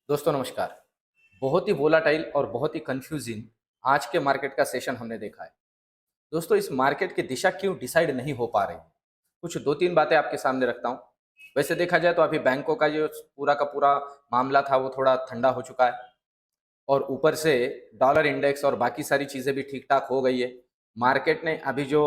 दोस्तों नमस्कार। बहुत ही वोलाटाइल और बहुत ही कंफ्यूजिंग आज के मार्केट का सेशन हमने देखा है। दोस्तों इस मार्केट की दिशा क्यों डिसाइड नहीं हो पा रही? कुछ 2-3 बातें आपके सामने रखता हूँ। वैसे देखा जाए तो अभी बैंकों का जो पूरा का पूरा मामला था वो थोड़ा ठंडा हो चुका है और ऊपर से डॉलर इंडेक्स और बाकी सारी चीज़ें भी ठीक-ठाक हो गई है। मार्केट ने अभी जो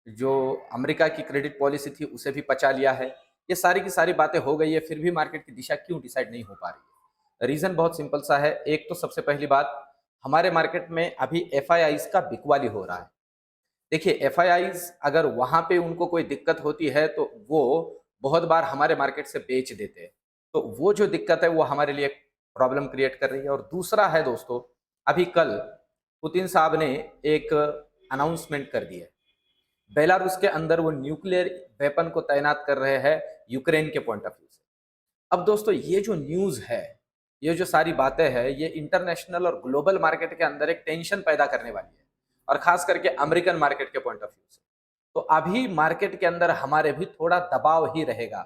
जो अमेरिका की क्रेडिट पॉलिसी थी उसे भी पचा लिया है। ये सारी की सारी बातें हो गई है, फिर भी मार्केट की दिशा क्यों डिसाइड नहीं हो पा रही है? रीज़न बहुत सिंपल सा है। एक तो सबसे पहली बात, हमारे मार्केट में अभी एफआईआईज़ का बिकवाली हो रहा है। देखिए एफआईआईज़ अगर वहाँ पे उनको कोई दिक्कत होती है तो वो बहुत बार हमारे मार्केट से बेच देते हैं। तो वो जो दिक्कत है वो हमारे लिए प्रॉब्लम क्रिएट कर रही है। और दूसरा है दोस्तों, अभी कल पुतिन साहब ने एक अनाउंसमेंट कर दी है। बेलारूस के अंदर वो न्यूक्लियर वेपन को तैनात कर रहे हैं यूक्रेन के पॉइंट ऑफ व्यू से। अब दोस्तों ये जो न्यूज़ है, ये जो सारी बातें हैं, ये इंटरनेशनल और ग्लोबल मार्केट के अंदर एक टेंशन पैदा करने वाली है और खास करके अमेरिकन मार्केट के पॉइंट ऑफ व्यू से। तो अभी मार्केट के अंदर हमारे भी थोड़ा दबाव ही रहेगा।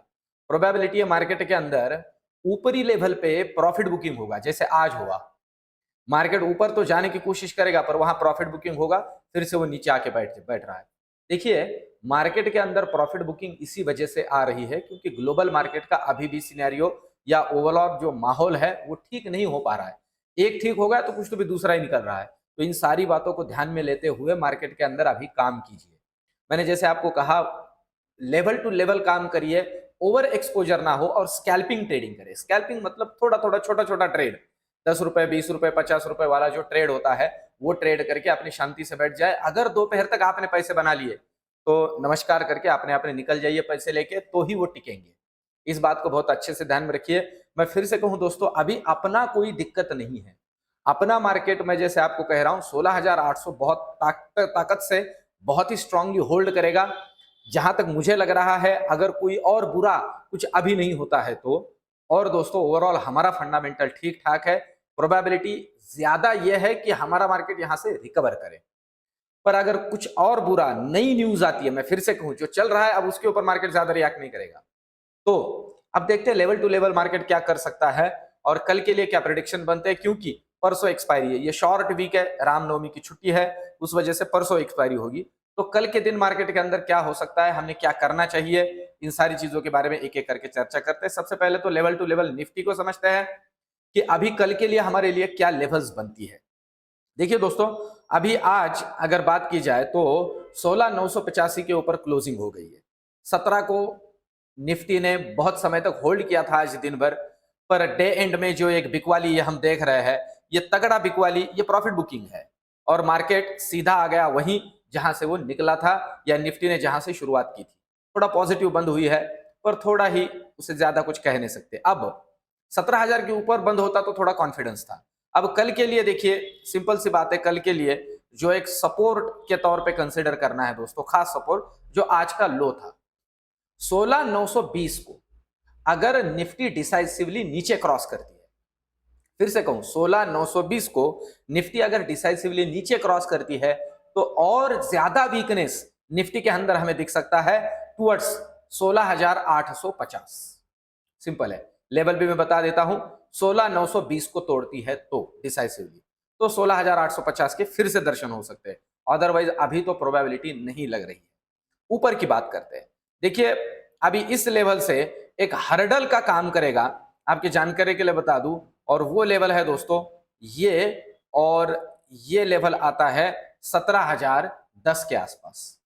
प्रोबेबिलिटी है मार्केट के अंदर ऊपरी लेवल पे प्रॉफिट बुकिंग होगा, जैसे आज हुआ। मार्केट ऊपर तो जाने की कोशिश करेगा पर वहां प्रॉफिट बुकिंग होगा, फिर से वो नीचे आके बैठ बैठ रहा है। देखिए मार्केट के अंदर प्रॉफिट बुकिंग इसी वजह से आ रही है क्योंकि ग्लोबल मार्केट का अभी भी सिनेरियो या ओवरऑल जो माहौल है वो ठीक नहीं हो पा रहा है। एक ठीक हो गया तो कुछ तो भी दूसरा ही निकल रहा है। तो इन सारी बातों को ध्यान में लेते हुए मार्केट के अंदर अभी काम कीजिए। मैंने जैसे आपको कहा, लेवल टू लेवल काम करिए, ओवर एक्सपोजर ना हो और स्कैल्पिंग ट्रेडिंग करें। स्कैल्पिंग मतलब थोड़ा थोड़ा छोटा छोटा ट्रेड, 10 रुपए 20 रुपए 50 रुपए वाला जो ट्रेड होता है वो ट्रेड करके अपनी शांति से बैठ जाए। अगर दोपहर तक आपने पैसे बना लिए तो नमस्कार करके अपने अपने निकल जाइए पैसे लेके, तो ही वो टिकेंगे। इस बात को बहुत अच्छे से ध्यान में रखिए। मैं फिर से कहूं दोस्तों, अभी अपना कोई दिक्कत नहीं है। अपना मार्केट में जैसे आपको कह रहा हूं 16,800 बहुत ताकत से बहुत ही स्ट्रांगली होल्ड करेगा। जहां तक मुझे लग रहा है अगर कोई और बुरा कुछ अभी नहीं होता है तो। और दोस्तों ओवरऑल हमारा फंडामेंटल ठीक ठाक है। प्रोबेबिलिटी ज्यादा यह है कि हमारा मार्केट यहां से रिकवर करे। पर अगर कुछ और बुरा नई न्यूज आती है, मैं फिर से कहूं जो चल रहा है अब उसके ऊपर मार्केट ज्यादा रिएक्ट नहीं करेगा। तो अब देखते हैं लेवल टू लेवल मार्केट क्या कर सकता है और कल के लिए क्या प्रेडिक्शन बनते हैं। क्योंकि परसों एक्सपायरी है, ये शॉर्ट वीक है, रामनवमी की छुट्टी है, उस वजह से परसों एक्सपायरी होगी। तो कल के दिन मार्केट के अंदर क्या हो सकता है, हमने क्या करना चाहिए, इन सारी चीजों के बारे में एक एक करके चर्चा करते हैं। सबसे पहले तो लेवल टू लेवल निफ्टी को समझते हैं कि अभी कल के लिए हमारे लिए क्या लेवल्स बनती है। देखिए दोस्तों, अभी आज अगर बात की जाए तो 16,985 के ऊपर क्लोजिंग हो गई है। 17 को निफ्टी ने बहुत समय तक होल्ड किया था आज दिन भर, पर डे एंड में जो एक बिकवाली ये हम देख रहे हैं, ये तगड़ा बिकवाली, ये प्रॉफिट बुकिंग है और मार्केट सीधा आ गया वहीं जहां से वो निकला था या निफ्टी ने जहां से शुरुआत की थी। थोड़ा पॉजिटिव बंद हुई है पर थोड़ा ही, उससे ज्यादा कुछ कह नहीं सकते। अब 17,000 के ऊपर बंद होता तो थोड़ा कॉन्फिडेंस था। अब कल के लिए देखिए सिंपल सी बात है, कल के लिए जो एक सपोर्ट के तौर पे कंसीडर करना है दोस्तों, खास सपोर्ट जो आज का लो था 16,920 को, अगर निफ्टी डिसाइसिवली नीचे क्रॉस करती है, फिर से कहूं 16,920 को निफ्टी अगर डिसाइसिवली नीचे क्रॉस करती है तो और ज्यादा वीकनेस निफ्टी के अंदर हमें दिख सकता है टुवर्ड्स 16,850। सिंपल है, लेवल भी मैं बता देता हूं। 16,920 को तोड़ती है तो डिसाइसिवली तो 16,850 के फिर से दर्शन हो सकते हैं। अदरवाइज अभी तो प्रोबेबिलिटी नहीं लग रही है। ऊपर की बात करते हैं। देखिए अभी इस लेवल से एक हर्डल का काम करेगा, आपकी जानकारी के लिए बता दूं, और वो लेवल है दोस्तों ये, और ये लेवल आता है 17,010 के आसपास।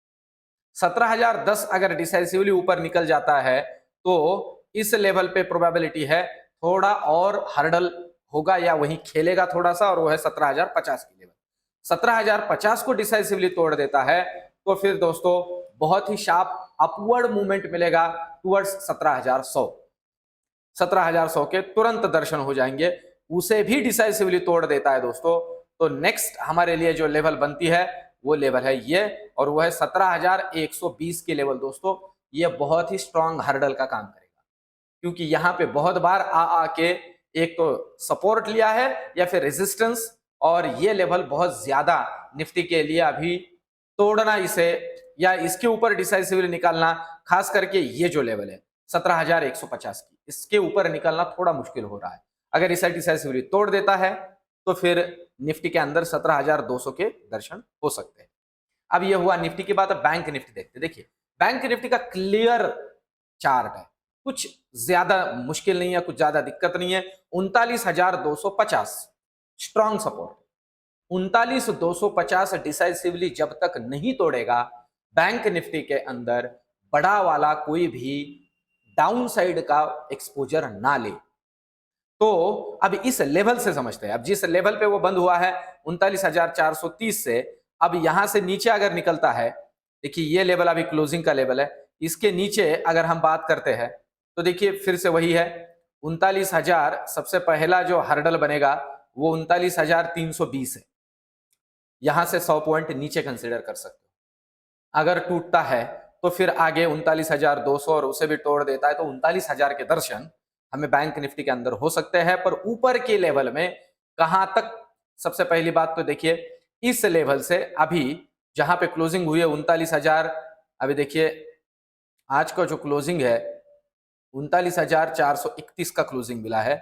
17,010 अगर डिसाइसिवली ऊपर निकल जाता है तो इस लेवल पे प्रोबेबिलिटी है थोड़ा और हर्डल होगा या वहीं खेलेगा थोड़ा सा, और वो है 17,050 की लेवल। 17,050 को डिसाइसिवली तोड़ देता है तो फिर दोस्तों बहुत ही शार्प अपवर्ड मूवमेंट मिलेगा टुवर्ड्स 17,100। 17,100 के तुरंत दर्शन हो जाएंगे। उसे भी डिसाइसिवली तोड़ देता है दोस्तों तो नेक्स्ट हमारे लिए जो लेवल बनती है वो लेवल है ये, और वो है 17,120 की लेवल दोस्तों। ये बहुत ही स्ट्रांग हर्डल का काम करेगा क्योंकि यहाँ पे बहुत बार आके एक तो सपोर्ट लिया है या फिर रेजिस्टेंस, और ये लेवल बहुत ज्यादा निफ्टी के लिए अभी तोड़ना इसे या इसके ऊपर डिसाइसिवली निकालना, खास करके ये जो लेवल है 17,150 की, इसके ऊपर निकलना थोड़ा मुश्किल हो रहा है। अगर इसे डिसाइसिवली तोड़ देता है तो फिर निफ्टी के अंदर 17,200 के दर्शन हो सकते हैं। अब ये हुआ निफ्टी की बात। बैंक निफ्टी देखते। देखिए बैंक निफ्टी का क्लियर चार्ट है, कुछ ज्यादा मुश्किल नहीं है, कुछ ज्यादा दिक्कत नहीं है। 39,250 स्ट्रॉन्ग सपोर्ट। 39,250 डिसाइसिवली जब तक नहीं तोड़ेगा बैंक निफ्टी के अंदर बड़ा वाला कोई भी डाउन साइड का एक्सपोजर ना ले। तो अब इस लेवल से समझते हैं। अब जिस लेवल पे वो बंद हुआ है 39,430 से, अब यहां से नीचे अगर निकलता है, देखिए ये लेवल अभी क्लोजिंग का लेवल है, इसके नीचे अगर हम बात करते हैं तो देखिए फिर से वही है 39,000। सबसे पहला जो हर्डल बनेगा वो 39,320 है। यहां से 100 पॉइंट नीचे कंसिडर कर सकते हो। अगर टूटता है तो फिर आगे 39,200 और उसे भी तोड़ देता है तो 39,000 के दर्शन हमें बैंक निफ्टी के अंदर हो सकते हैं। पर ऊपर के लेवल में कहां तक, सबसे पहली बात तो देखिए इस लेवल से अभी जहां पे क्लोजिंग हुई है 39,000, अभी देखिए आज का जो क्लोजिंग है 39,431 का क्लोजिंग मिला है।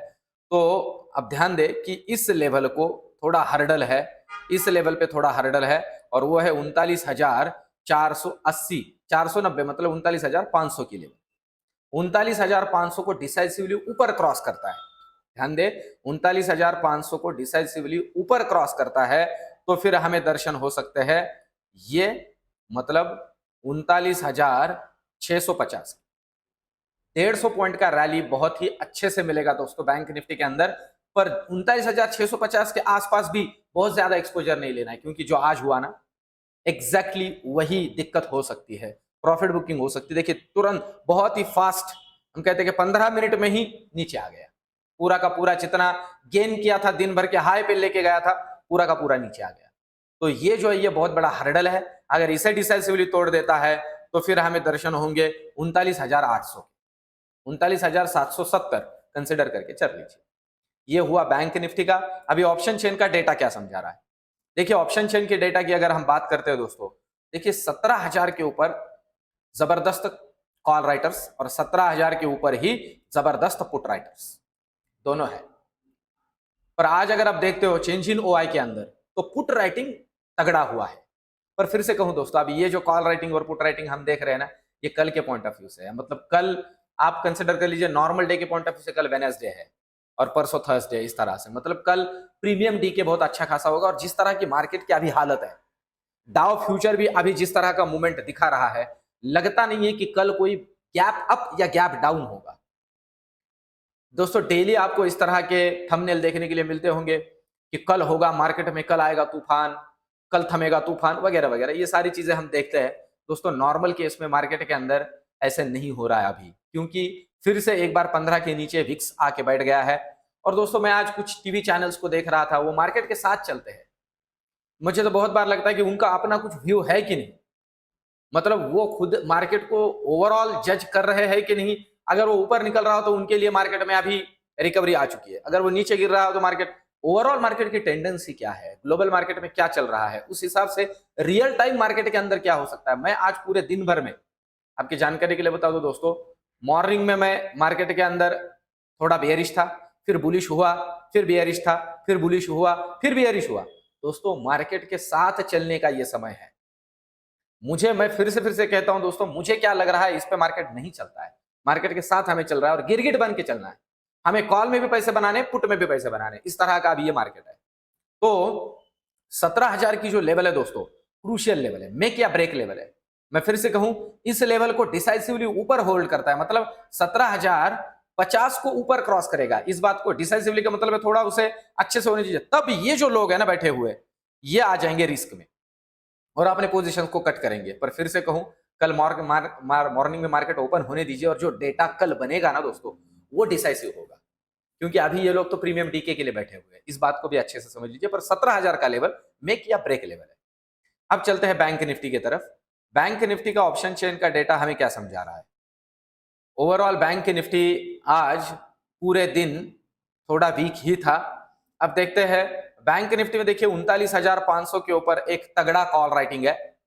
तो अब ध्यान दे कि इस लेवल को थोड़ा हर्डल है, इस लेवल पे थोड़ा हर्डल है और वो है 39,480, 490 मतलब 39,500 की लेवल। 39,500 को डिसाइसिवली ऊपर क्रॉस करता है। ध्यान दे 39,500 को डिसाइसिवली ऊपर क्रॉस करता है तो फिर हमें दर्शन हो सकते हैं ये मतलब 39,650। 150 पॉइंट का रैली बहुत ही अच्छे से मिलेगा दोस्तों बैंक निफ्टी के अंदर। पर 39,650 के आसपास भी बहुत ज्यादा एक्सपोजर नहीं लेना है, क्योंकि जो आज हुआ ना एग्जैक्टली वही दिक्कत हो सकती है, प्रॉफिट बुकिंग हो सकती है। देखिए तुरंत बहुत ही फास्ट, हम कहते हैं कि 15 मिनट में ही नीचे आ गया, पूरा का पूरा जितना गेन किया था दिन भर के हाई पे लेके गया था पूरा का पूरा नीचे आ गया। तो ये जो है ये बहुत बड़ा हर्डल है। अगर इसे डिसाइसिवली तोड़ देता है तो फिर हमें दर्शन होंगे 39,800, 39,770 कंसिडर करके चल लीजिए। ये हुआ बैंक निफ्टी का। अभी ऑप्शन चेन का डेटा क्या समझा रहा है, देखिए ऑप्शन चेन के डेटा की अगर हम बात करते हैं दोस्तों, देखिए 17,000 के ऊपर जबरदस्त कॉल राइटर्स और 17,000 के ऊपर ही जबरदस्त पुट राइटर्स दोनों है। पर आज अगर आप देखते हो चेंज इन ओआई के अंदर तो पुट राइटिंग तगड़ा हुआ है। पर फिर से कहूं दोस्तों, अब ये जो कॉल राइटिंग और पुट राइटिंग हम देख रहे हैं ना, ये कल के पॉइंट ऑफ व्यू से है। मतलब कल आप कंसिडर कर लीजिए नॉर्मल डे के पॉइंट ऑफ व्यू से कल वेडनेसडे है और परसों थर्सडे, इस तरह से मतलब कल प्रीमियम डी के बहुत अच्छा खासा होगा। और जिस तरह की मार्केट की अभी हालत है, डाउ फ्यूचर भी अभी जिस तरह का मूवमेंट दिखा रहा है, लगता नहीं है कि कल कोई गैप अप या गैप डाउन होगा। दोस्तों डेली आपको इस तरह के थंबनेल देखने के लिए मिलते होंगे कि कल होगा मार्केट में, कल आएगा तूफान, कल थमेगा तूफान वगैरह वगैरह, ये सारी चीजें हम देखते हैं। दोस्तों नॉर्मल केस में मार्केट के अंदर ऐसे नहीं हो रहा है अभी, क्योंकि फिर से एक बार 15 के नीचे विक्स आके बैठ गया है। और दोस्तों मैं आज कुछ टीवी चैनल्स को देख रहा था, वो मार्केट के साथ चलते हैं। मुझे तो बहुत बार लगता है कि उनका अपना कुछ व्यू है कि नहीं, मतलब वो खुद मार्केट को ओवरऑल जज कर रहे हैं कि नहीं। अगर वो ऊपर निकल रहा हो तो उनके लिए मार्केट में अभी रिकवरी आ चुकी है, अगर वो नीचे गिर रहा हो तो मार्केट, ओवरऑल मार्केट की टेंडेंसी क्या है, ग्लोबल मार्केट में क्या चल रहा है, उस हिसाब से रियल टाइम मार्केट के अंदर क्या हो सकता है। मैं आज पूरे दिन भर में आपकी जानकारी के लिए बता दूं दोस्तों, मॉर्निंग में मैं मार्केट के अंदर थोड़ा बेयरिश था, फिर बुलिश हुआ, फिर बेयरिश था, फिर बुलिश हुआ, फिर बेयरिश हुआ। दोस्तों मार्केट के साथ चलने का ये समय है। मैं फिर से कहता हूं दोस्तों, मुझे क्या लग रहा है इस पे मार्केट नहीं चलता है, मार्केट के साथ हमें चल रहा है और गिरगिट बन के चलना है। हमें कॉल में भी पैसे बनाने, पुट में भी पैसे बनाने, इस तरह का अभी ये मार्केट है। तो 17,000 की जो लेवल है दोस्तों, क्रूशियल लेवल है, मेक या ब्रेक लेवल है। मैं फिर से कहूं, इस लेवल को डिसाइसिवली ऊपर होल्ड करता है, मतलब 17,050 को ऊपर क्रॉस करेगा। इस बात को डिसाइसिवली का मतलब है थोड़ा उसे अच्छे से होने दीजिए, तब ये जो लोग है ना बैठे हुए, ये आ जाएंगे रिस्क में और अपने पोजीशन को कट करेंगे। पर फिर से कहूं, कल मॉर्निंग में मार्केट ओपन होने दीजिए और जो डेटा कल बनेगा ना दोस्तों, वो डिसाइसिव होगा, क्योंकि अभी ये लोग तो प्रीमियम डीके के लिए बैठे हुए हैं। इस बात को भी अच्छे से समझ लीजिए। पर 17,000 का लेवल मेक या ब्रेक लेवल है। अब चलते हैं बैंक निफ्टी की तरफ। बैंक निफ्टी का ऑप्शन चेन का डेटा हमें क्या समझा रहा है। ओवरऑल बैंक निफ्टी आज पूरे दिन थोड़ा वीक ही था। अब देखते हैं बैंक निफ्टी में, देखिए 39,500 के ऊपर एक तगड़ा कॉल राइटिंग है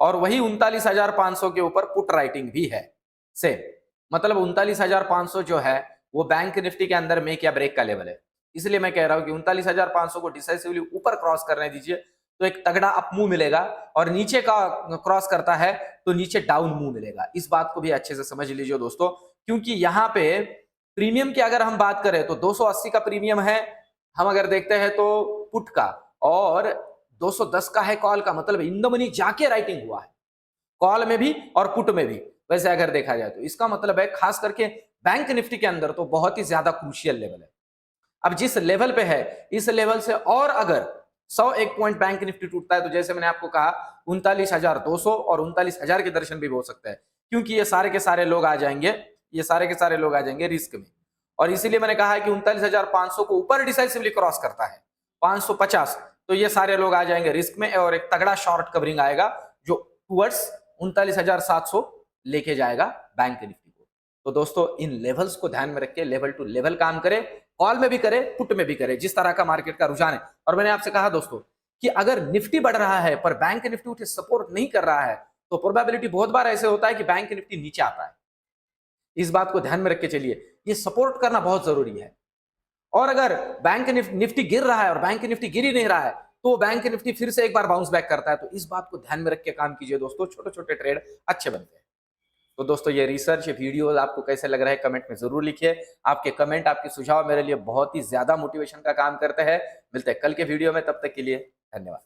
और वही 39,500 के ऊपर पुट राइटिंग भी है सेम। मतलब 39,500 जो है वो बैंक निफ्टी के अंदर मेक या ब्रेक का लेवल है। इसलिए मैं कह रहा हूं कि 39,500 को डिसाइसिवली ऊपर क्रॉस करने दीजिए तो एक तगड़ा अप मूव मिलेगा, और नीचे का क्रॉस करता है तो नीचे डाउन मूव मिलेगा। इस बात को भी अच्छे से समझ लीजिए दोस्तों, क्योंकि यहाँ पे प्रीमियम की अगर हम बात करें तो 280 का प्रीमियम है, हम अगर देखते हैं तो पुट का, और 210 का है कॉल का। मतलब इन द मनी जाके राइटिंग हुआ है कॉल में भी और पुट में भी, वैसे अगर देखा जाए तो इसका मतलब है खास करके बैंक निफ्टी के अंदर तो बहुत ही ज्यादा क्रूशियल लेवल है। अब जिस लेवल पे है, इस लेवल से और अगर 101 पॉइंट बैंक निफ्टी टूटता है तो जैसे मैंने आपको कहा 39,200 और 39,000 के दर्शन भी हो सकता है, क्योंकि ये सारे के सारे लोग आ जाएंगे, ये सारे के सारे लोग आ जाएंगे रिस्क में। और इसीलिए मैंने कहा है कि 39,500 को ऊपर डिसाइसिवली क्रॉस करता है 550, तो ये सारे लोग आ जाएंगे रिस्क में, और एक तगड़ा शॉर्ट कवरिंग आएगा जो टुवर्ड्स 39,700 लेके जाएगा बैंक निफ्टी को। तो दोस्तों इन लेवल्स को ध्यान में रख के लेवल टू लेवल काम करें, कॉल में भी करे, पुट में भी करे, जिस तरह का मार्केट का रुझान है। और मैंने आपसे कहा दोस्तों कि अगर निफ्टी बढ़ रहा है पर बैंक निफ्टी उठे सपोर्ट नहीं कर रहा है तो प्रोबेबिलिटी बहुत बार ऐसे होता है कि बैंक निफ्टी नीचे आता है। इस बात को ध्यान में रख के चलिए, ये सपोर्ट करना बहुत जरूरी है। और अगर बैंक निफ्टी गिर रहा है और बैंक निफ्टी गिर ही नहीं रहा है तो बैंक निफ्टी फिर से एक बार बाउंस बैक करता है। तो इस बात को ध्यान में रख के काम कीजिए दोस्तों, छोटे छोटे ट्रेड अच्छे बनते हैं। तो दोस्तों ये रिसर्च, ये वीडियो आपको कैसे लग रहा है कमेंट में जरूर लिखिए। आपके कमेंट, आपके सुझाव मेरे लिए बहुत ही ज्यादा मोटिवेशन का काम करते हैं। मिलते हैं कल के वीडियो में, तब तक के लिए धन्यवाद।